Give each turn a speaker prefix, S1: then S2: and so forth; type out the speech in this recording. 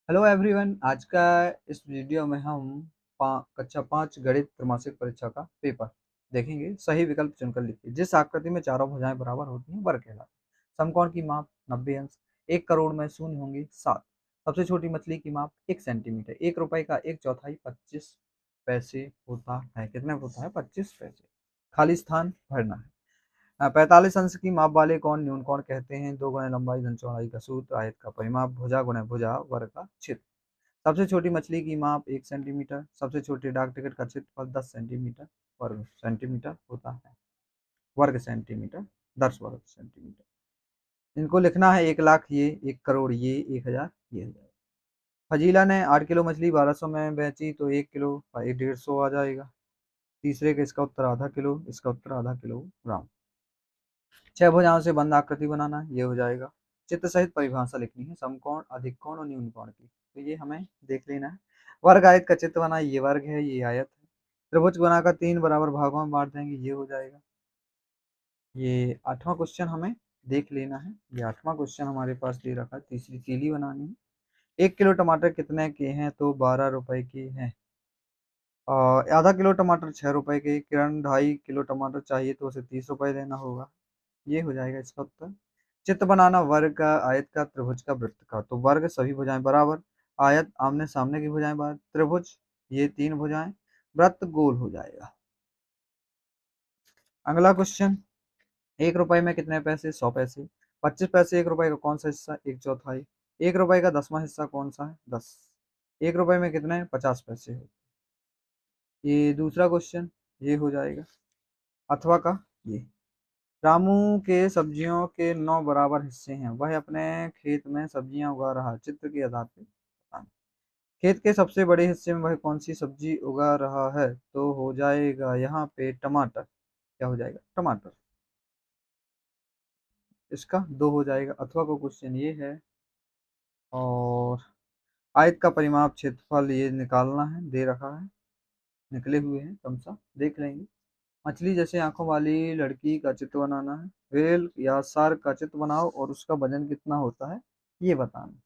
S1: Hello everyone. आज का इस वीडियो में हम कक्षा 5 गणित त्रैमासिक परीक्षा का पेपर देखेंगे। सही विकल्प चुनकर लिखिए। जिस आकृति में चारों भुजाएं बराबर होती हैं वह कहलाती है। समकोण की माप 90 अंश। 1 करोड़ में शून्य होंगे 7। सबसे छोटी मछली की माप 1 सेंटीमीटर। 1 रुपए का 1/4 25 पैसे होता है। कितने होता है? 25 पैसे। खाली स्थान भरना है। 45 अंश की माप वाले कोण न्यून कोण कहते हैं। 2 गुणे लंबाई धन चौड़ाई का सूत्र। आयत का परिमाप भुजा गुणे भुजा वर्ग का क्षेत्र। सबसे छोटी मछली की माप 1 सेंटीमीटर। सबसे छोटे डाक टिकट का क्षेत्रफल 10 सेंटीमीटर वर्ग सेंटीमीटर होता है। वर्ग सेंटीमीटर, 10 वर्ग सेंटीमीटर। इनको लिखना है। 1 लाख ये, 1 करोड़ ये, 1 हजार ये हो जाएगा। फजीला ने 8 किलो मछली 1200 में बेची तो 1 किलो 150 आ जाएगा। तीसरे का इसका उत्तर आधा किलो, इसका उत्तर आधा किलोग्राम। 6 भुजाओं से बंद आकृति बनाना, ये हो जाएगा। चित्र सहित परिभाषा लिखनी है समकोण, अधिक कोण और न्यून कोण की। तो ये हमें देख लेना है। वर्ग आयत का चित्र बना, ये वर्ग है, ये आयत है। त्रिभुज बनाकर 3 बराबर भागों में बांट देंगे, ये हो जाएगा। ये 8वां क्वेश्चन हमें देख लेना है। ये 8वां क्वेश्चन हमारे पास दे रखा है। तीसरी तीली बनानी है। 1 किलो टमाटर कितने के हैं? तो 12 रुपए के हैं। आधा किलो टमाटर 6 रुपए के। किरण 2.5 किलो टमाटर चाहिए तो उसे 30 रुपए देना होगा। ये हो जाएगा इसका उत्तर। चित्र बनाना, वर्ग का, आयत का, त्रिभुज का, वृत्त का। तो वर्ग सभी भुजाएं बराबर, आयत आमने सामने की भुजाएं बराबर, त्रिभुज ये 3 भुजाएं, वृत्त गोल हो जाएगा। अगला क्वेश्चन। 1 रुपए में कितने पैसे? 100 पैसे। 25 पैसे 1 रुपए का कौन सा हिस्सा? 1/4। 1 रुपए का 10वां हिस्सा कौन सा है? 10। 1 रुपए में कितने? 50 पैसे हो। ये दूसरा क्वेश्चन ये हो जाएगा। अथवा का ये। रामू के सब्जियों के 9 बराबर हिस्से हैं। वह अपने खेत में सब्जियां उगा रहा है। चित्र के आधार पे बताना। खेत के सबसे बड़े हिस्से में वह कौन सी सब्जी उगा रहा है? तो हो जाएगा यहाँ पे टमाटर। क्या हो जाएगा? टमाटर। इसका 2 हो जाएगा। अथवा को क्वेश्चन ये है। और आयत का परिमाप क्षेत्रफल ये निकालना है, दे रखा है, निकले हुए हैं कम सा, देख लेंगे। मछली जैसे आंखों वाली लड़की का चित्र बनाना है। व्हेल या शार्क का चित्र बनाओ और उसका वजन कितना होता है ये बताना।